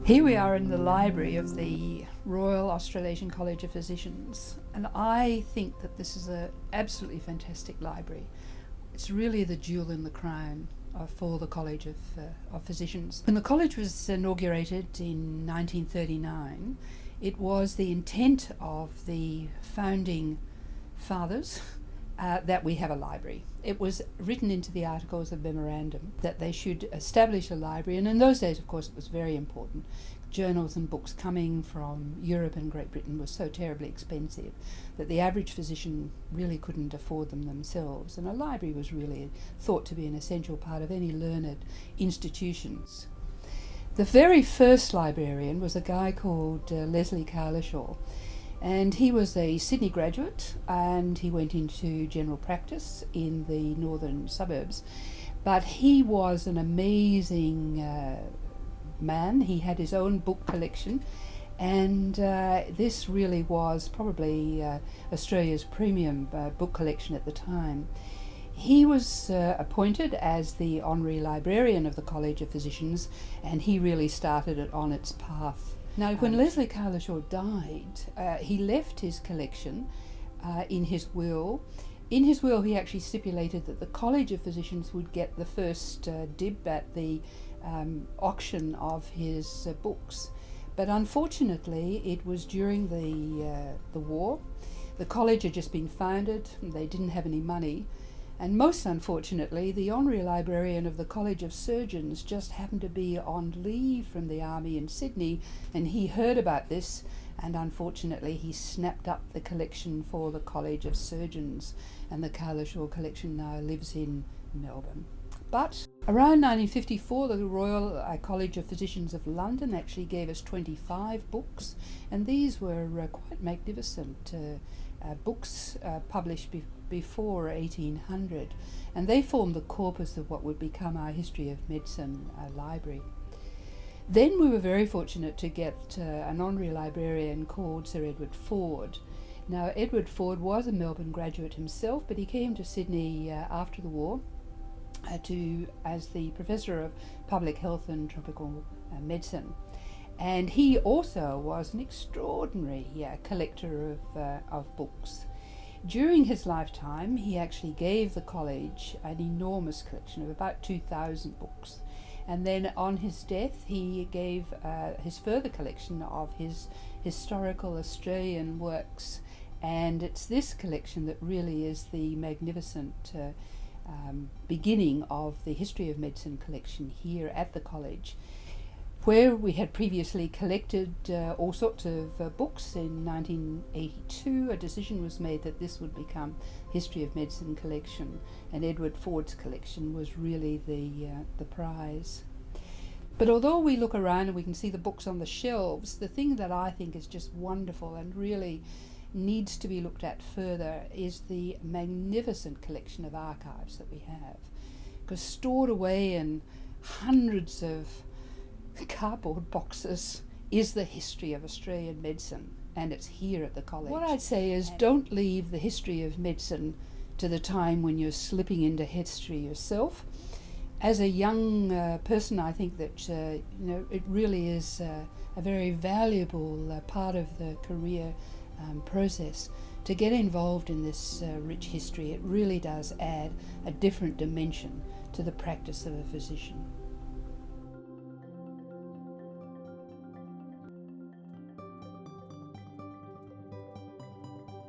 Here we are in the library of the Royal Australasian College of Physicians, and I think that this is an absolutely fantastic library. It's really the jewel in the crown for the College of Physicians. When the college was inaugurated in 1939, it was the intent of the founding fathers that we have a library. It was written into the Articles of Memorandum that they should establish a library, and in those days, of course, it was very important. Journals and books coming from Europe and Great Britain were so terribly expensive that the average physician really couldn't afford them themselves, and a library was really thought to be an essential part of any learned institutions. The very first librarian was a guy called Leslie Carlishaw, and he was a Sydney graduate, and he went into general practice in the northern suburbs. But he was an amazing man. He had his own book collection, and this really was probably Australia's premium book collection at the time. He was appointed as the Honorary Librarian of the College of Physicians, and he really started it on its path. Now, when Leslie Carlishaw died, he left his collection in his will. In his will, he actually stipulated that the College of Physicians would get the first dib at the auction of his books. But unfortunately, it was during the war. The college had just been founded, and they didn't have any money. And most unfortunately, the Honorary Librarian of the College of Surgeons just happened to be on leave from the army in Sydney, and he heard about this, and unfortunately he snapped up the collection for the College of Surgeons, and the Carlishaw collection now lives in Melbourne. But around 1954, the Royal College of Physicians of London actually gave us 25 books, and these were quite magnificent books published before 1800, and they formed the corpus of what would become our History of Medicine library. Then we were very fortunate to get an honorary librarian called Sir Edward Ford. Now, Edward Ford was a Melbourne graduate himself, but he came to Sydney after the war as the Professor of Public Health and Tropical Medicine. And he also was an extraordinary collector of books. During his lifetime, he actually gave the college an enormous collection of about 2,000 books. And then on his death, he gave his further collection of his historical Australian works. And it's this collection that really is the magnificent beginning of the History of Medicine collection here at the college. Where we had previously collected all sorts of books, in 1982 a decision was made that this would become History of Medicine collection, and Edward Ford's collection was really the prize. But although we look around and we can see the books on the shelves, the thing that I think is just wonderful and really needs to be looked at further is the magnificent collection of archives that we have. Because stored away in hundreds of cardboard boxes is the history of Australian medicine, and it's here at the college. What I'd say is, don't leave the history of medicine to the time when you're slipping into history yourself. As a young person, I think that it really is a very valuable part of the career process to get involved in this rich history. It really does add a different dimension to the practice of a physician.